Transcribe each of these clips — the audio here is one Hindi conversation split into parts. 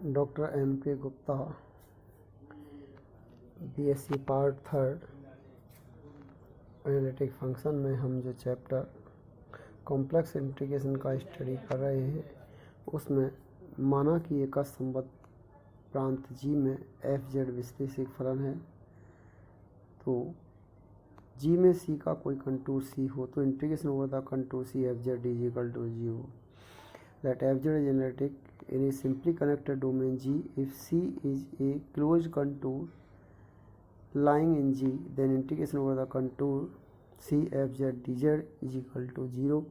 Doctor M.K. Gupta, BSc part 3 analytic function में हम जो चैप्टर कॉम्प्लेक्स इंटीग्रेशन का स्टडी कर रहे हैं उसमें माना कि एक असंबद्ध प्रांत G में f(z) विश्लेषिक फलन है। तो G में C का कोई कंटूर C हो तो integration over the contour C f(z) is equal to 0। That f(z) is analytic in a simply connected domain G if C is a closed contour lying in G, then integration over the contour C f(z) dz is equal to 0।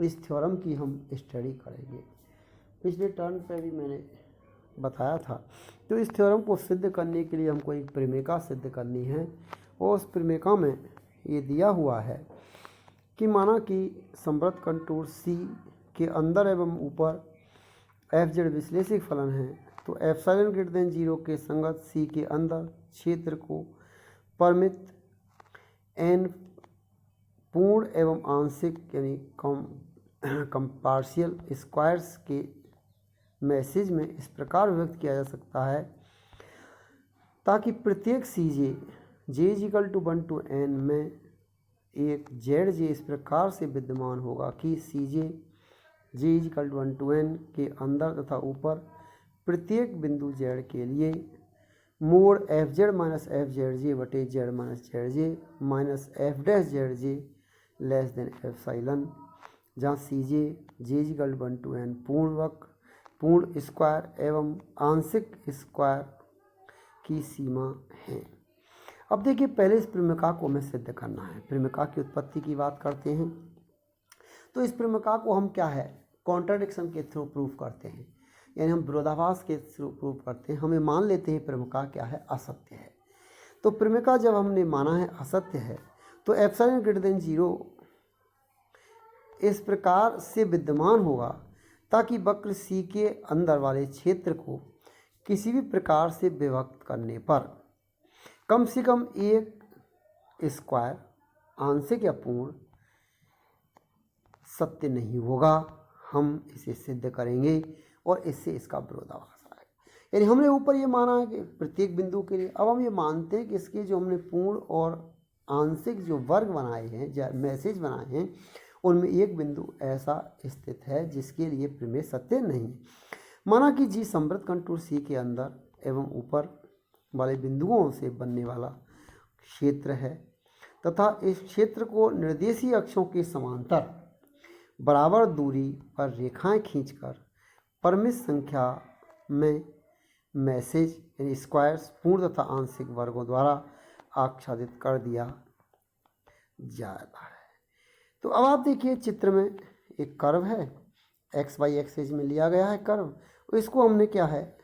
इस थ्योरम की हम स्टडी करेंगे। पिछले टर्न पे भी मैंने बताया था। तो इस थ्योरम को सिद्ध करने के लिए हमको एक परिमेका सिद्ध करनी है और उस परिमेका में ये दिया हुआ है कि माना कि संवृत्त कंटूर C के अंदर एवं ऊपर f(z) विश्लेषिक फलन है तो एप्सिलॉन ग्रेटर देन 0 के संगत C के अंदर क्षेत्र को परिमित n पूर्ण एवं आंशिक यानी कम पार्शियल स्क्वायर्स के मैसेज में इस प्रकार व्यक्त किया जा सकता है ताकि प्रत्येक Cj j = 1 to n में एक Zj इस प्रकार से विद्यमान होगा कि Cj j = 1 to n के अंदर तथा ऊपर प्रत्येक बिंदु Z के लिए मोड f(z) माइनस f(z)j बटे z minus z(j) minus f'(z)j less than epsilon, जहाँ Cj j = 1 to n पूर्ण स्क्वायर एवं आंशिक स्क्वायर की सीमा है। अब देखिए पहले इस परिमेका को हमें सिद्ध करना है। परिमेका की उत्पत्ति की बात करते हैं तो इस परिमेका को हम क्या है कॉन्ट्राडिक्शन के थ्रू प्रूफ करते हैं, यानी हम विरोधाभास के थ्रू प्रूफ करते हैं। हमें मान लेते हैं परिमेका क्या है असत्य है। तो परिमेका जब हमने माना है असत्य है तो एप्सिलॉन ग्रेटर देन 0 इस प्रकार से विद्यमान होगा ताकि वक्र C के अंदर वाले क्षेत्र को किसी भी प्रकार से विभक्त करने पर कम से कम एक स्क्वायर आंशिक या पूर्ण सत्य नहीं होगा। हम इसे सिद्ध करेंगे और इससे इसका विरोधाभास आएगा। यानी हमने ऊपर ये माना है कि प्रत्येक बिंदु के लिए, अब हम ये मानते हैं कि इसके जो हमने पूर्ण और आंशिक जो वर्ग बनाए हैं मैसेज बनाए हैं उनमें एक बिंदु ऐसा स्थित है जिसके लिए प्रमेय सत्य नहीं है। माना कि G संवृत्त कंटूर C के अंदर एवं ऊपर वाले बिंदुओं से बनने वाला क्षेत्र है तथा इस क्षेत्र को निर्देशीय अक्षों के समांतर बराबर दूरी पर रेखाएं खींचकर परिमित संख्या में मैसेज यानी स्क्वायर्स पूर्ण तथा आंशिक वर्गों द्वारा आच्छादित कर दिया जाता है। तो अब आप देखिए चित्र में एक कर्व है, एक्स वाई एक्सिस में लिया गया है कर्व। इसको हमने क्या है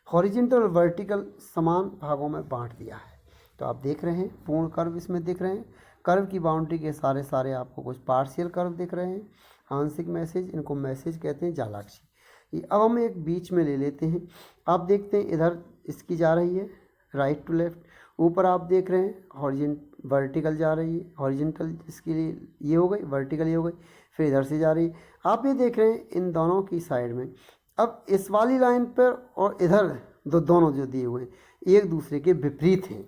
हॉरिजॉन्टल और वर्टिकल समान भागों में बांट दिया है। तो आप देख रहे हैं पूर्ण कर्व इसमें दिख रहे हैं। कर्व की बाउंड्री के सारे आपको कुछ पार्शियल कर्व दिख रहे हैं, आंशिक मैसेज, इनको मैसेज कहते हैं जालाक्षी। अब हम एक बीच में ले लेते हैं। आप देखते हैं इधर इसकी जा रही है राइट टू लेफ्ट, ऊपर आप देख रहे हैं वर्टिकल जा रही है, हॉरिजॉन्टल इसके लिए ये हो गई, वर्टिकल ये हो गई, फिर इधर से जा रही है। आप ये देख रहे हैं इन दोनों की साइड में। अब इस वाली लाइन पर और इधर दोनों जो दिए हुए हैं एक दूसरे के विपरीत हैं।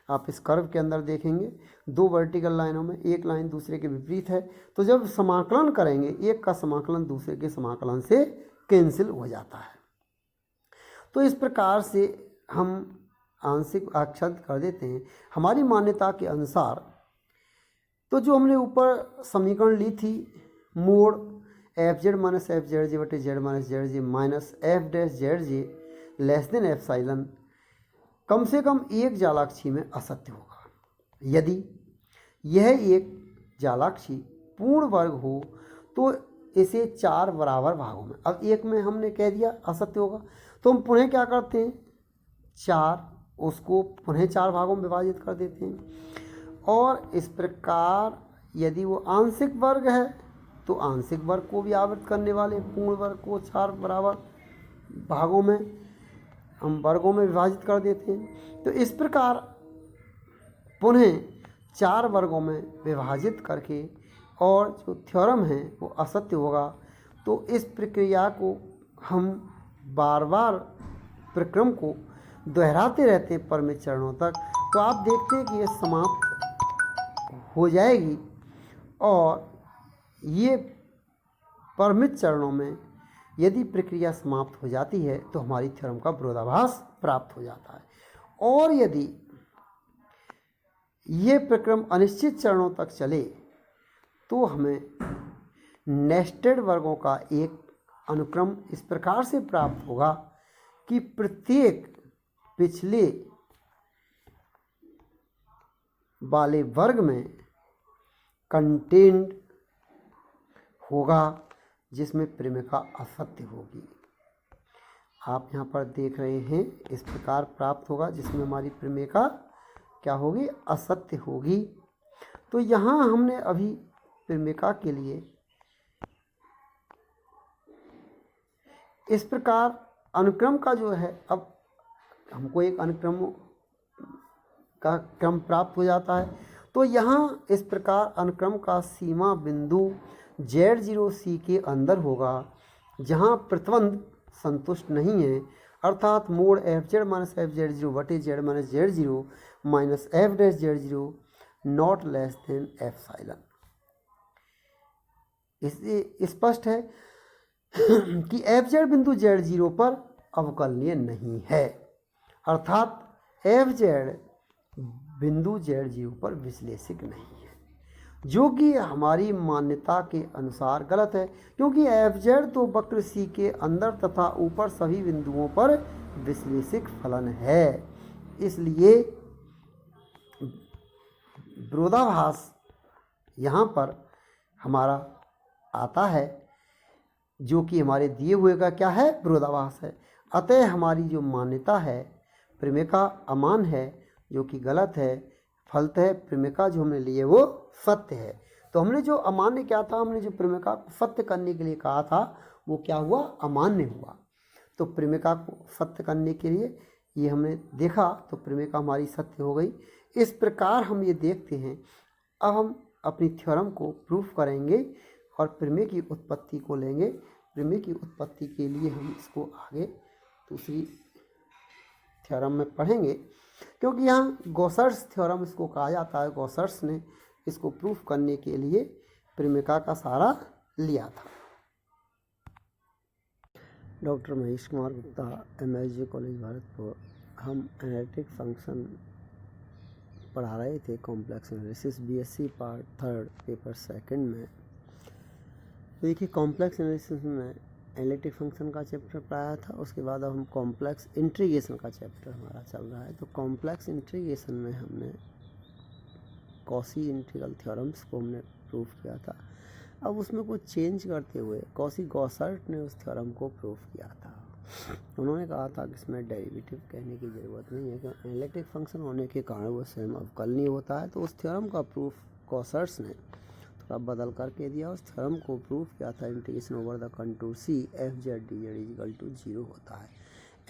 आप इस कर्व के अंदर देखेंगे दो वर्टिकल लाइनों में एक लाइन दूसरे के विपरीत है। तो जब समाकलन करेंगे एक का समाकलन दूसरे के समाकलन से कैंसिल हो जाता है। तो इस प्रकार से हम आंशिक आच्छादित कर देते हैं। हमारी मान्यता के अनुसार तो जो हमने ऊपर समीकरण ली थी मोड f(z) माइनस f(z)j बटे z minus z(j) minus f'(z)j less than epsilon कम से कम एक जालाक्षी में असत्य होगा। यदि यह एक जालाक्षी पूर्ण वर्ग हो तो इसे 4 बराबर भागों में, अब एक में हमने कह दिया असत्य होगा तो हम पुनः क्या करते हैं 4 उसको पुनः 4 भागों में विभाजित कर देते हैं। और इस प्रकार यदि वो आंशिक वर्ग है तो आंशिक वर्ग को भी आवृत करने वाले पूर्ण वर्ग को 4 बराबर भागों में हम वर्गों में विभाजित कर देते हैं। तो इस प्रकार पुनः 4 वर्गों में विभाजित करके और जो थ्योरम है वो असत्य होगा। तो इस प्रक्रिया को हम बार बार प्रक्रम को दोहराते रहते हैं परमित चरणों तक, तो आप देखते हैं कि ये समाप्त हो जाएगी और ये परमित चरणों में यदि प्रक्रिया समाप्त हो जाती है तो हमारी थ्योरम का विरोधाभास प्राप्त हो जाता है। और यदि ये प्रक्रम अनिश्चित चरणों तक चले तो हमें नेस्टेड वर्गों का एक अनुक्रम इस प्रकार से प्राप्त होगा कि प्रत्येक पिछले वाले वर्ग में कंटेंट होगा जिसमें प्रेमिका असत्य होगी। आप यहाँ पर देख रहे हैं इस प्रकार प्राप्त होगा जिसमें हमारी प्रेमिका क्या होगी, असत्य होगी। तो यहाँ हमने अभी प्रेमिका के लिए इस प्रकार अनुक्रम का जो है, अब हमको एक अनुक्रम का क्रम प्राप्त हो जाता है। तो यहाँ इस प्रकार अनुक्रम का सीमा बिंदु Z0C के अंदर होगा जहाँ प्रतिबंध संतुष्ट नहीं है, अर्थात मोड Fz माइनस Fz0 बटे Z minus Z0 minus F dash Z0 not less than epsilon. इससे स्पष्ट है कि Fz बिंदु Z0 पर अवकलनीय नहीं है, अर्थात Fz बिंदु Z0 पर विश्लेषिक नहीं है, जो कि हमारी मान्यता के अनुसार गलत है, क्योंकि Fz तो वक्र C के अंदर तथा ऊपर सभी बिंदुओं पर विश्लेषिक फलन है। इसलिए विरोधाभास यहाँ पर हमारा आता है, जो कि हमारे दिए हुए का क्या है, विरोधाभास है। अतः हमारी जो मान्यता है प्रेमिका अमान है, जो कि गलत है। फलतः प्रेमिका जो हमने लिए वो सत्य है। तो हमने जो अमान्य क्या था, हमने जो प्रेमिका को सत्य करने के लिए कहा था वो क्या हुआ, अमान्य हुआ। तो प्रेमिका को सत्य करने के लिए ये हमने देखा तो प्रेमिका हमारी सत्य हो गई। इस प्रकार हम ये देखते हैं। अब हम अपनी थ्योरम को प्रूफ करेंगे और प्रमेय की उत्पत्ति को लेंगे। प्रमेय की उत्पत्ति के लिए हम इसको आगे दूसरी थ्योरम में पढ़ेंगे, क्योंकि यहाँ गॉसर्स थ्योरम इसको कहा जाता है। गॉसर्स ने इसको प्रूफ करने के लिए प्रेमिका का सहारा लिया था। Doctor Mahesh Kumar Gupta, MSG college Bharatpur. हम एनालिटिक फंक्शन पढ़ा रहे थे, complex analysis BSc part 3 paper 2 में। देखिए कॉम्प्लेक्स एनालिसिस में एनालिटिक फंक्शन का चैप्टर पढ़ाया था, उसके बाद अब हम कॉम्प्लेक्स इंटीग्रेशन का चैप्टर हमारा चल रहा है। तो कॉम्प्लेक्स इंटीग्रेशन में हमने कॉशी इंटीग्रल थ्योरम्स को हमने प्रूफ किया था। अब उसमें कुछ चेंज करते हुए कॉशी गॉसर्ट ने उस थ्योरम को प्रूफ किया था। उन्होंने कहा था कि इसमें डेरिवेटिव कहने की ज़रूरत नहीं है, क्योंकि एनालिटिक फंक्शन होने के कारण वो स्वयं अवकलनीय होता है। तो उस थ्योरम का प्रूफ गॉसर्ट्स ने थोड़ा बदल करके दिया। उस थ्योरम को प्रूफ किया था integration over the contour C Fz dz equal to 0 होता है,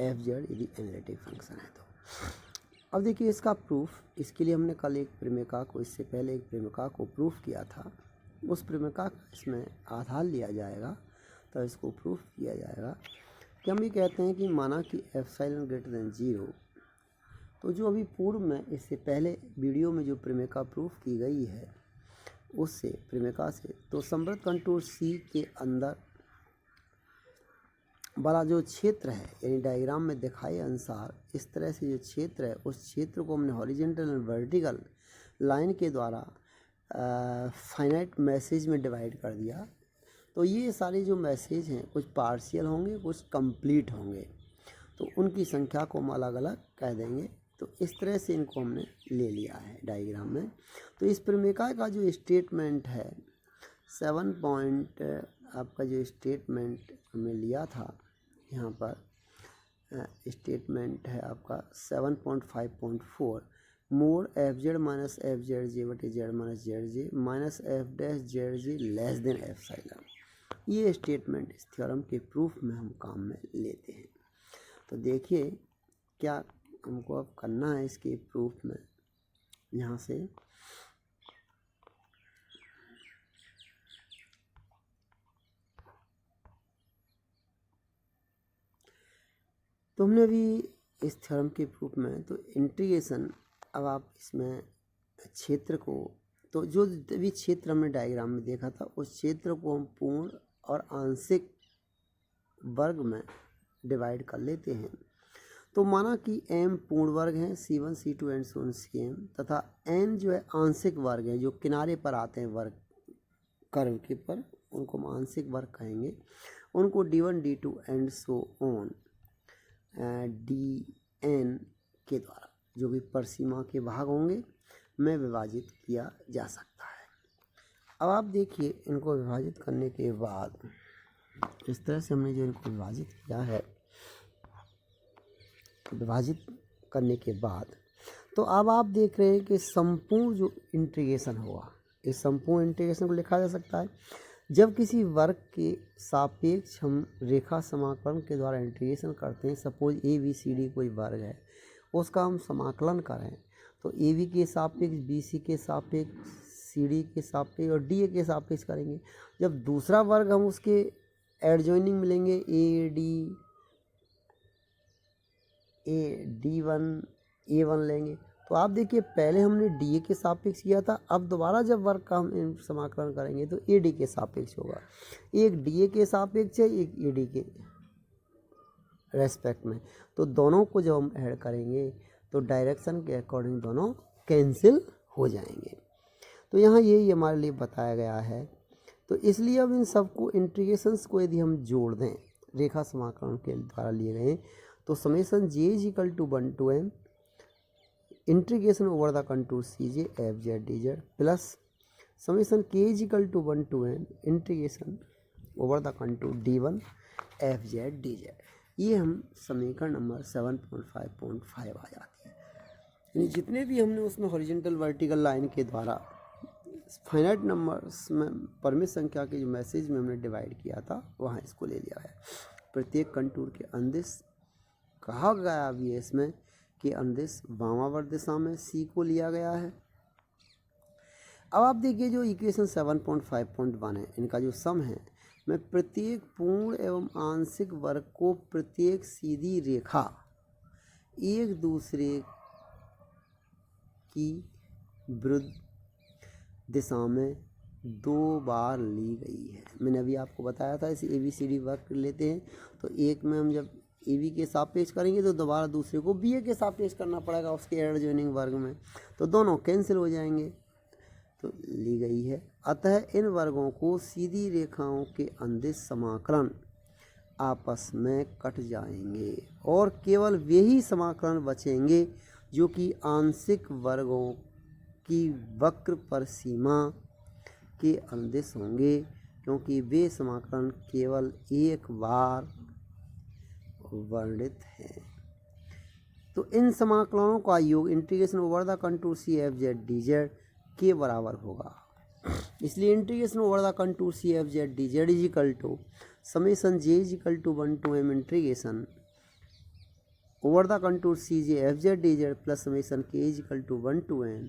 Fz यदि एनालिटिक फंक्शन है तो। अब देखिए इसका प्रूफ, इसके लिए हमने कल एक प्रेमिका को, इससे पहले एक प्रेमिका को प्रूफ किया था। उस प्रेमिका का इसमें आधार लिया जाएगा तो इसको प्रूफ किया जाएगा कि हम ये कहते हैं कि माना कि एप्सिलॉन ग्रेटर देन 0। तो जो अभी पूर्व में इससे पहले वीडियो में जो प्रेमिका प्रूफ की गई है उससे प्रेमिका से, तो समृद्ध कंटूर C के अंदर वाला जो क्षेत्र है, यानी डायग्राम में दिखाए अनुसार इस तरह से जो क्षेत्र है, उस क्षेत्र को हमने हॉरिजॉन्टल एंड वर्टिकल लाइन के द्वारा फाइनाइट मैसेज में डिवाइड कर दिया। तो ये सारे जो मैसेज हैं कुछ पार्शियल होंगे, कुछ कंप्लीट होंगे, तो उनकी संख्या को हम अलग अलग कह देंगे। तो इस तरह से इनको हमने ले लिया है डायग्राम में। तो इस प्रेमिका का जो स्टेटमेंट है 7 पॉइंट, आपका जो स्टेटमेंट हमने लिया था यहाँ पर स्टेटमेंट है आपका 7.5.4 मोड Fz माइनस Fzj बटे Z minus Zj minus F dash Zj less than epsilon. ये स्टेटमेंट इस थ्योरम के प्रूफ में हम काम में लेते हैं। तो देखिए क्या हमको अब करना है इसके प्रूफ में। यहाँ से तो हमने अभी इस थ्योरम के प्रूफ में तो इंटीग्रेशन, अब आप इसमें क्षेत्र को, तो जो भी क्षेत्र हमने डायग्राम में देखा था उस क्षेत्र को हम पूर्ण और आंशिक वर्ग में डिवाइड कर लेते हैं। तो माना कि m पूर्ण वर्ग हैं, C1 C2 and so on Cm, तथा n जो है आंशिक वर्ग है, जो किनारे पर आते हैं वर्ग कर्व के पर, उनको हम आंशिक वर्ग कहेंगे। उनको d1 d2 and so on dn के द्वारा जो भी परिसीमा के भाग होंगे में विभाजित किया जा सकता है। अब आप देखिए, इनको विभाजित करने के बाद इस तरह से हमने जो इनको विभाजित किया है, विभाजित करने के बाद तो अब आप देख रहे हैं कि संपूर्ण जो इंटीग्रेशन हुआ, इस संपूर्ण इंटीग्रेशन को लिखा जा सकता है जब किसी वर्ग के सापेक्ष हम रेखा समाकलन के द्वारा इंटीग्रेशन करते हैं। Suppose A B C D कोई वर्ग है, उसका हम समाकलन करें तो ए बी के सापेक्ष, बी सी के सापेक्ष, सी डी के सापेक्ष और डी ए के सापेक्ष करेंगे। जब दूसरा वर्ग हम उसके एडजॉइनिंग मिलेंगे ए डी वन लेंगे। तो आप देखिए, पहले हमने डी ए के सापेक्ष किया था, अब दोबारा जब वर्ग का हम समाकलन करेंगे तो ए डी के सापेक्ष होगा। एक डी ए के सापेक्ष है, एक ए डी के रेस्पेक्ट में। तो दोनों को जब हम ऐड करेंगे तो डायरेक्शन के अकॉर्डिंग दोनों कैंसिल हो जाएंगे। तो यहाँ यही हमारे लिए बताया गया है। तो इसलिए अब इन सबको इंटीग्रेशंस को यदि हम जोड़ दें रेखा समाकलन के द्वारा लिए गए, तो summation j is equal to 1 to m integration over the contour C J F Z D Z plus summation k is equal to 1 to n integration over the contour d1 F Z D Z. ये हम समीकरण नंबर 7.5.5 आ जाती है। यानी जितने भी हमने उसमें हॉरिजॉन्टल वर्टिकल लाइन के द्वारा फाइनाइट नंबर्स में परमित संख्या के जो मैसेज में हमने डिवाइड किया था, वहाँ इसको ले लिया है। प्रत्येक कंटूर के अंदिश कहा गया भी है इसमें कि अंदिश वामावर्त दिशा में सी को लिया गया है। अब आप देखिए, जो इक्वेशन 7.5.1 है, इनका जो सम है, मैं प्रत्येक पूर्ण एवं आंशिक वर्ग को प्रत्येक सीधी रेखा एक दूसरे की विरुद्ध दिशा में 2 बार ली गई है। मैंने अभी आपको बताया था, इसे ए बी सी डी वर्ग लेते हैं तो एक में हम जब ए बी के सापेक्ष करेंगे तो दोबारा दूसरे को बी ए के सापेक्ष करना पड़ेगा उसके एडजॉइनिंग वर्ग में, तो दोनों कैंसिल हो जाएंगे। तो ली गई है। अतः इन वर्गों को सीधी रेखाओं के अंदिश समाकलन आपस में कट जाएंगे और केवल वही समाकलन बचेंगे जो कि आंशिक वर्गों की वक्र पर सीमा के अंदिश होंगे, क्योंकि वे समाकलन केवल एक बार वर्णित है। तो इन समाकलनों का योग integration over the contour C F Z D Z के बराबर होगा। इसलिए integration over the contour C F Z D Z is equal to summation J is equal to 1 to m integration over the contour C J F Z D Z plus summation K is equal to 1 to n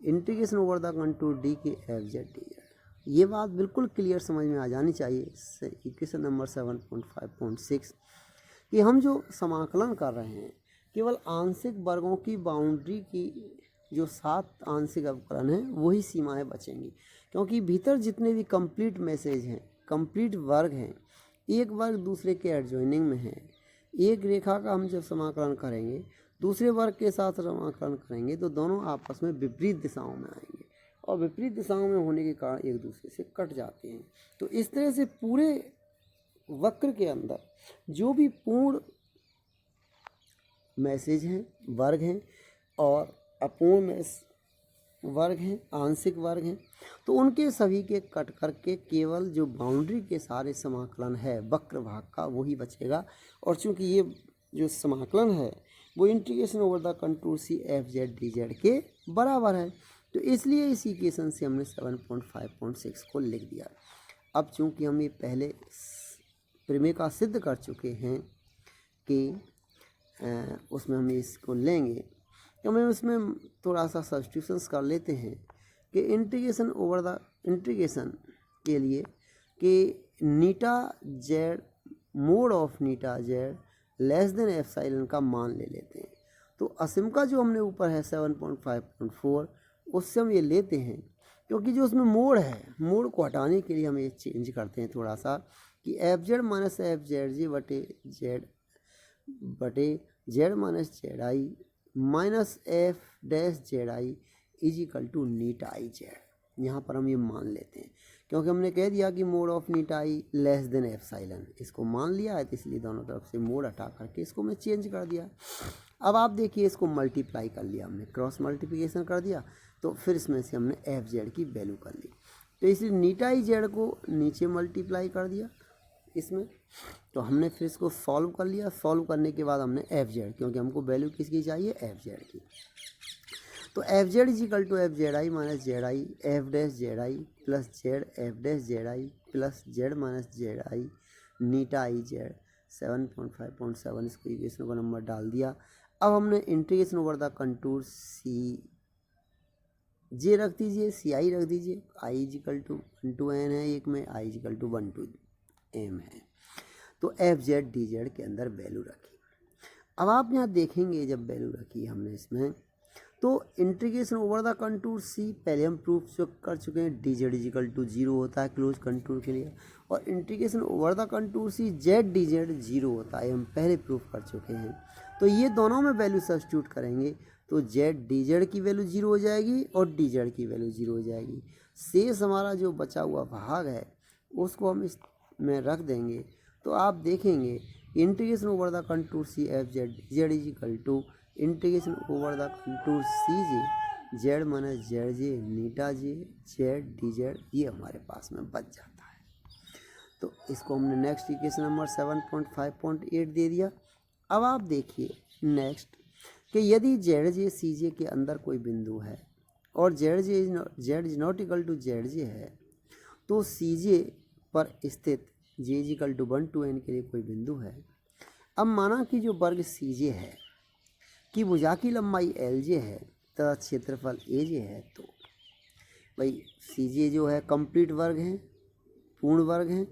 integration over the contour D K F Z D Z. ये बात बिल्कुल क्लियर समझ में आ जानी चाहिए इक्वेशन नंबर 7.5.6 कि हम जो समाकलन कर रहे हैं केवल आंशिक वर्गों की बाउंड्री की जो 7 आंशिक अवकलन हैं वही सीमाएं बचेंगी, क्योंकि भीतर जितने भी कंप्लीट मैसेज हैं, कंप्लीट वर्ग हैं, एक वर्ग दूसरे के एडजॉइनिंग में है। एक रेखा का हम जब समाकलन करेंगे दूसरे वर्ग के साथ समाकलन करेंगे तो दोनों आपस में विपरीत दिशाओं में आएंगे और विपरीत दिशाओं में होने के कारण एक दूसरे से कट जाते हैं। तो इस तरह से पूरे वक्र के अंदर जो भी पूर्ण मैसेज हैं, वर्ग हैं और अपूर्ण वर्ग हैं, आंशिक वर्ग हैं, तो उनके सभी के कट करके केवल जो बाउंड्री के सारे समाकलन है वक्र भाग का वही बचेगा। और चूंकि ये जो समाकलन है वो integration over the contour C F Z D Z के बराबर है, तो इसलिए इस इक्वेशन से हमने 7.5.6 को लिख दिया। अब चूंकि हम ये पहले प्रमेय का सिद्ध कर चुके हैं कि उसमें हम इसको लेंगे, तो हम उसमें थोड़ा सा सब्स्टिट्यूशंस कर लेते हैं कि इंटीग्रेशन ओवर द इंटीग्रेशन के लिए कि नीटा जेड मोड ऑफ नीटा जेड लेस देन एप्सिलॉन का मान ले लेते हैं। तो असीम का जो हमने ऊपर है 7.5.4 उससे हम ये लेते हैं, क्योंकि जो उसमें मोड है, मोड को हटाने के लिए हम ये चेंज करते हैं थोड़ा सा कि F Z minus F Z G बटे Z minus Z I minus F dash Z I is equal to नीट आई जेड। यहाँ पर हम ये मान लेते हैं क्योंकि हमने कह दिया कि मोड ऑफ नीट आई लेस देन एप्सिलॉन, इसको मान लिया है, तो इसलिए दोनों तरफ से मोड हटा करके इसको मैं चेंज कर दिया। अब आप देखिए इसको मल्टीप्लाई कर लिया हमने, क्रॉस मल्टीप्लिकेशन कर दिया, तो फिर इसमें से हमने एफ जेड की वैल्यू कर ली। तो इसलिए नीट आई जेड को नीचे मल्टीप्लाई कर दिया इसमें, तो हमने फिर इसको सॉल्व कर लिया। सॉल्व करने के बाद हमने एफ जेड, क्योंकि हमको वैल्यू किसकी चाहिए, एफ जेड की, तो F Z is equal to F Z I minus Z I F dash Z I plus Z F dash Z I plus Z minus Z I नीटा आई जेड 7.5.7 इसको इक्वेशन का नंबर डाल दिया। अब हमने integration over the contour C J रख दीजिए, सी आई रख दीजिए, I is equal to 1 to n है, एक में I is equal to 1 to m है। तो एफ जेड डी जेड के अंदर वैल्यू रखी। अब आप यहाँ देखेंगे जब वैल्यू रखी हमने इसमें, तो इंटीग्रेशन ओवर द कंटूर सी पहले हम प्रूफ कर चुके हैं, डी जेड इजिकल टू 0 होता है क्लोज कंटूर के लिए, और integration over the contour C Z D Z 0 होता है, हम पहले प्रूफ कर चुके हैं। तो ये दोनों में वैल्यू सब्स्टिट्यूट करेंगे तो जेड डी जेड की वैल्यू 0 हो जाएगी और डी जेड की वैल्यू 0 हो जाएगी। शेष हमारा जो बचा हुआ भाग है उसको हम इस में रख देंगे। तो आप देखेंगे integration over the contour C F Z D Z is equal to integration over the contour C J Z minus Z J नीटा जे जेड डी जेड, ये हमारे पास में बच जाता है। तो इसको हमने नेक्स्ट इक्वेशन नंबर 7.5.8 दे दिया। अब आप देखिए नेक्स्ट कि यदि जेड जे सी जे के अंदर कोई बिंदु है और Z is not equal to Z J है, तो सी जे पर स्थित J is equal to 1 to n के लिए कोई बिंदु है। अब माना कि जो वर्ग सी जे है कि भुजा की लंबाई एल जे है तथा क्षेत्रफल ए जे है, तो भाई सी जे जो है कंप्लीट वर्ग हैं, पूर्ण वर्ग हैं,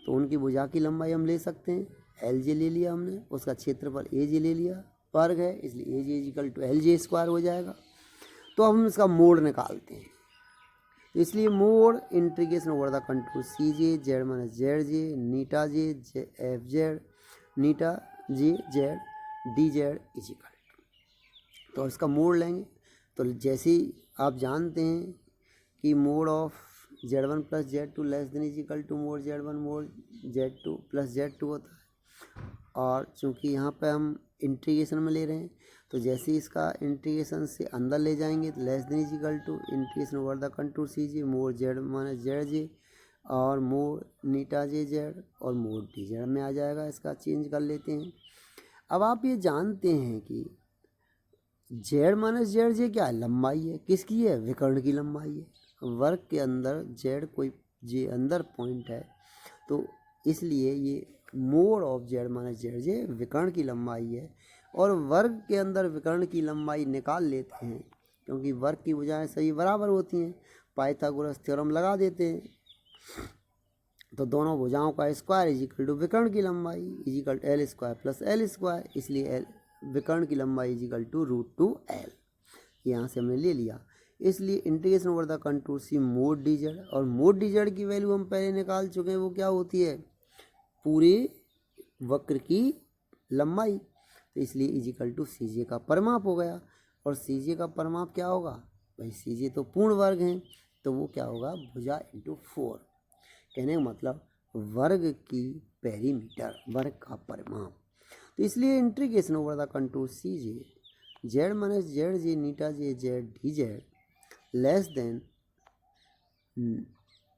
तो उनकी भुजा की लंबाई हम ले सकते हैं, एल जे ले लिया हमने, उसका क्षेत्रफल ए जे ले लिया, वर्ग है इसलिए A J is equal to L J square हो जाएगा। तो हम इसका मोड निकालते हैं, तो इसलिए mod integration over the contour C J Z minus Z J नीटा जे एफ जेड नीटा J Z D Z is equal, तो इसका मोड लेंगे। तो जैसे ही आप जानते हैं कि mod of z1 plus z2 less than is equal to mod z1 mod z2 plus z2 होता है, और चूंकि यहाँ पे हम इंटीग्रेशन में ले रहे हैं तो जैसे ही इसका इंटीग्रेशन से अंदर ले जाएंगे तो less than is equal to integration over the contour C J mod z minus Z J और मोड नीटा जे जेड और मोड डी जेड में आ जाएगा। इसका चेंज कर लेते हैं। अब आप ये जानते हैं कि जेड माइनस जेड जे क्या है, लंबाई है, किसकी है, विकर्ण की लंबाई है। वर्ग के अंदर जेड कोई जे अंदर पॉइंट है, तो इसलिए ये mod of Z minus Z J विकर्ण की लंबाई है, और वर्ग के अंदर विकर्ण की लंबाई निकाल लेते हैं क्योंकि वर्ग की भुजाएं सभी बराबर होती हैं, पाइथागोरस थ्योरम लगा देते हैं। तो दोनों भुजाओं का स्क्वायर इज इक्वल टू विकर्ण की लंबाई is equal to L square plus L square, इसलिए एल विकर्ण की लंबाई इज इक्वल टू √2l, यहाँ से हमने ले लिया। इसलिए integration over the contour C mod D Z, और मोड डी जेड की वैल्यू हम पहले निकाल चुके हैं, वो क्या होती है, पूरे वक्र की लंबाई, तो इसलिए इज इक्वल टू सी जे का परिमाप हो गया। और सी जे का परिमाप क्या होगा, भाई सी जे तो पूर्ण वर्ग हैं, तो वो क्या होगा, भुजा इंटू 4, कहने का मतलब वर्ग की पेरीमीटर, वर्ग का परिमाप। तो इसलिए integration over the contour C J Z minus Z J नीटा J Z D Z less than,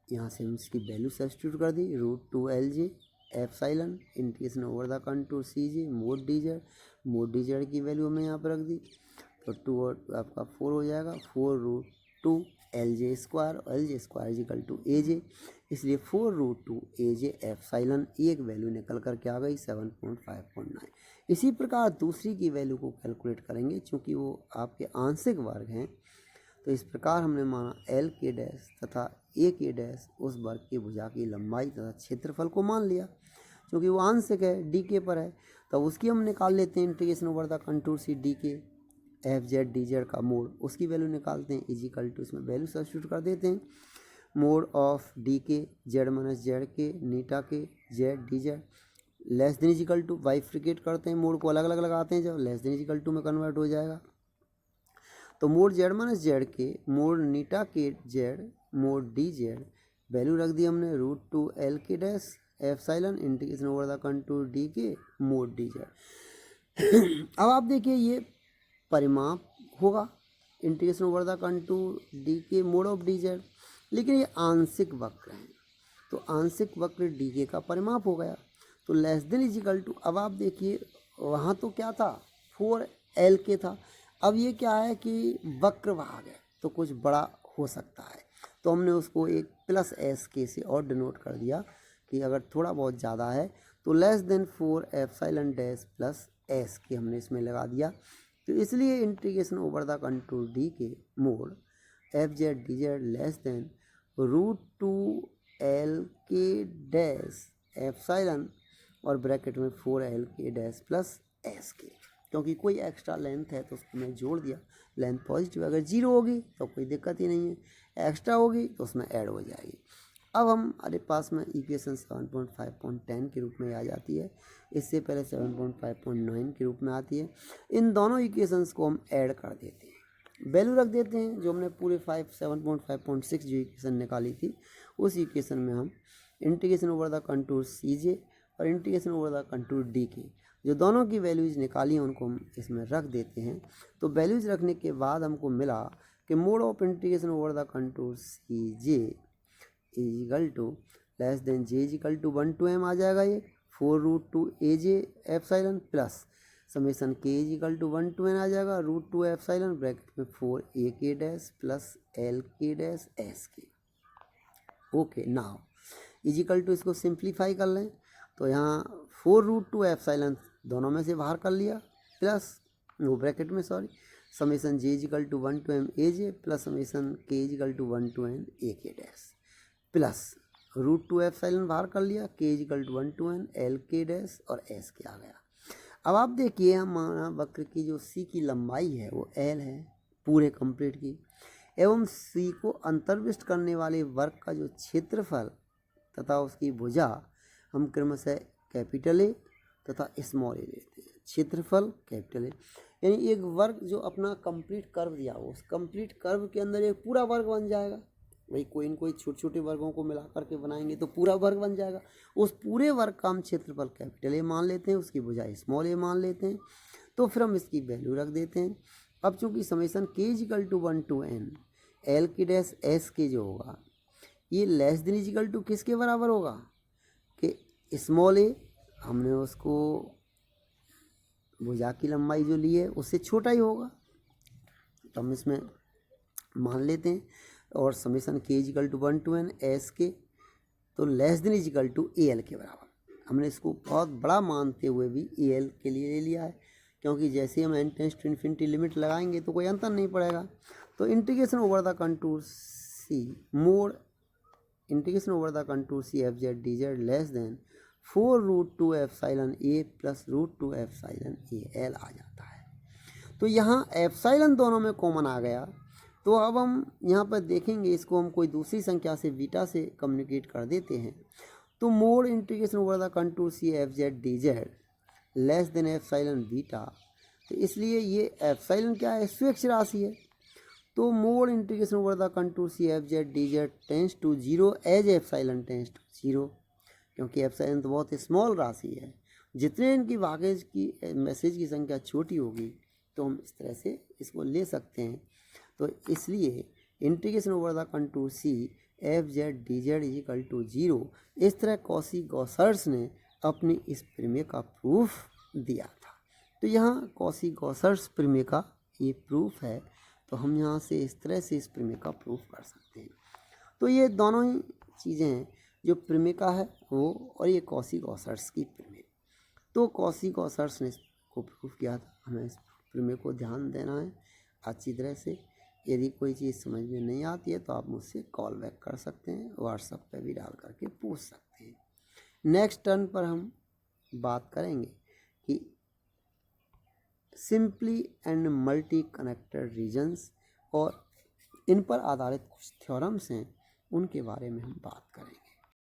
यहाँ से हम इसकी वैल्यू सब्स्टिट्यूट कर दी, √2l J epsilon integration over the contour C J mod D Z की वैल्यू हमने यहाँ पर रख दी, तो 2 और आपका 4 हो जाएगा, 4√2l J square, L J square is equal to A J, इसलिए 4√2 जे एप्सिलॉन एक वैल्यू निकल कर के आ गई 7.5.9। इसी प्रकार दूसरी की वैल्यू को कैलकुलेट करेंगे, चूँकि वो आपके आंशिक वर्ग हैं, तो इस प्रकार हमने माना एल के डैश तथा ए के डैश उस वर्ग की भुजा की लंबाई तथा क्षेत्रफल को मान लिया। क्योंकि वो आंशिक है, डी के पर है, तो उसकी हम निकाल लेते हैं integration over the contour C D K F Z D Z का मोड, उसकी वैल्यू निकालते हैं इजिकल टू, इसमें वैल्यू सब्स्टिट्यूट कर देते हैं, mod of D K Z minus Z K नीटा K Z D Z less than is equal to, bifurcate करते हैं, मोड को अलग अलग लगाते हैं, जब लेस देन इजिकल टू में कन्वर्ट हो जाएगा तो मोड जेड माइनस जेड के मोड नीटा K Z mode D Z value रख दी हमने √2 L K dash epsilon integration over the contour D K mode D Z. अब आप देखिए ये परिमाप होगा integration over the contour D K mode of D Z, लेकिन ये आंशिक वक्र हैं, तो आंशिक वक्र डी के का परिमाप हो गया, तो लेस देन इजिकल टू, अब आप देखिए वहाँ तो क्या था 4L के था, अब ये क्या है कि वक्र भाग है तो कुछ बड़ा हो सकता है, तो हमने उसको एक प्लस एस के से और डिनोट कर दिया कि अगर थोड़ा बहुत ज़्यादा है तो less than 4 epsilon dash plus S K हमने इसमें लगा दिया, तो इसलिए integration over the contour D K mod F Z D Z less than √2 L K dash epsilon और ब्रैकेट में 4L के डैश प्लस एस के, क्योंकि कोई एक्स्ट्रा लेंथ है तो उसको मैं जोड़ दिया, लेंथ पॉजिटिव अगर 0 होगी तो कोई दिक्कत ही नहीं है, एक्स्ट्रा होगी तो उसमें ऐड हो जाएगी। अब हमारे पास में इक्वेशन 7.5.10 के रूप में आ जाती है, इससे पहले 7.5.9 के रूप में आती है, इन दोनों इक्वेशंस को हम ऐड कर देते हैं, वैल्यू रख देते हैं, जो हमने पूरे 7.5.6 जो इक्वेशन निकाली थी उस इक्वेशन में हम integration over the contour C जे और integration over the contour D के जो दोनों की वैल्यूज निकाली हैं उनको हम इसमें रख देते हैं, तो वैल्यूज रखने के बाद हमको मिला कि mod of integration over the contour C J is equal to less than J is equal to 1 to m आ जाएगा, ये 4√2 AJ epsilon plus summation K is equal to 1 to n आ जाएगा √2 एप्सिलॉन ब्रैकेट में 4 AK dash plus L K dash S K. Okay, now is equal to इसको सिंप्लीफाई कर लें तो यहाँ 4√2 एप्सिलॉन दोनों में से बाहर कर लिया प्लस वो ब्रैकेट में summation J is equal to 1 to m AJ plus summation K is equal to 1 to n AK dash plus √2 epsilon बाहर कर लिया, K is equal to 1 to n L K dash और S के आ गया। अब आप देखिए हमारा वक्र की जो C की लंबाई है वो L है पूरे कंप्लीट की, एवं C को अंतर्विष्ट करने वाले वर्ग का जो क्षेत्रफल तथा उसकी भुजा हम क्रमशः कैपिटल ए तथा स्मॉल ए लेते हैं, क्षेत्रफल कैपिटल ए, यानी एक वर्ग जो अपना कंप्लीट कर्व दिया हो उस कंप्लीट कर्व के अंदर एक पूरा वर्ग बन जाएगा, वही कोई न कोई छोटे छोटे वर्गों को मिला करके बनाएंगे तो पूरा वर्ग बन जाएगा, उस पूरे वर्ग का हम क्षेत्रफल कैपिटल ए मान लेते हैं, उसकी भुजा स्मॉल ए मान लेते हैं, तो फिर हम इसकी वैल्यू रख देते हैं। अब चूंकि summation K is equal to 1 to n L K dash S K जो होगा ये लेस देन इजिकल टू किसके बराबर होगा कि स्मॉल ए हमने उसको भुजा की लंबाई जो ली है उससे छोटा ही होगा, तो हम इसमें मान लेते हैं, और summation K is equal to 1 to n S K तो less than is equal to AL के बराबर, हमने इसको बहुत बड़ा मानते हुए भी AL के लिए ले लिया है, क्योंकि जैसे हम n tends to infinity limit लगाएंगे तो कोई अंतर नहीं पड़ेगा, तो integration over the contour C mod integration over the contour C F Z D Z less than 4√2 epsilon A plus √2 epsilon AL आ जाता है। तो यहाँ एप्सिलॉन दोनों में कॉमन आ गया, तो अब हम यहाँ पर देखेंगे इसको हम कोई दूसरी संख्या से बीटा से कम्युनिकेट कर देते हैं, तो mod integration over the contour C F Z D Z less than epsilon beta, तो इसलिए ये एप्सिलॉन क्या है स्वेच्छ राशि है, तो mod integration over the contour C F Z D Z tends to 0 as epsilon tends to 0, क्योंकि एप्सिलॉन तो बहुत स्मॉल राशि है, जितने इनकी भागेज की मैसेज की संख्या छोटी होगी तो हम इस तरह से इसको ले सकते हैं, तो इसलिए integration over the contour C F Z D Z is equal to 0 इस तरह कॉसी-गॉसर्स ने अपनी इस प्रमेय का प्रूफ दिया था। तो यहाँ कॉसी-गॉसर्स प्रमेय का ये प्रूफ है, तो हम यहाँ से इस तरह से इस प्रमेय का प्रूफ कर सकते हैं। तो ये दोनों ही चीज़ें हैं, जो प्रमेय का है वो और ये कॉसी-गॉसर्स की प्रमेय, तो कॉसी-गॉसर्स ने इसको प्रूफ किया था, हमें इस प्रमेय को ध्यान देना है अच्छी तरह से। यदि कोई चीज़ समझ में नहीं आती है तो आप मुझसे कॉल बैक कर सकते हैं, व्हाट्सएप पे भी डाल करके पूछ सकते हैं। नेक्स्ट टर्न पर हम बात करेंगे कि simply and multi connected regions और इन पर आधारित कुछ थ्योरम्स हैं, उनके बारे में हम बात करेंगे।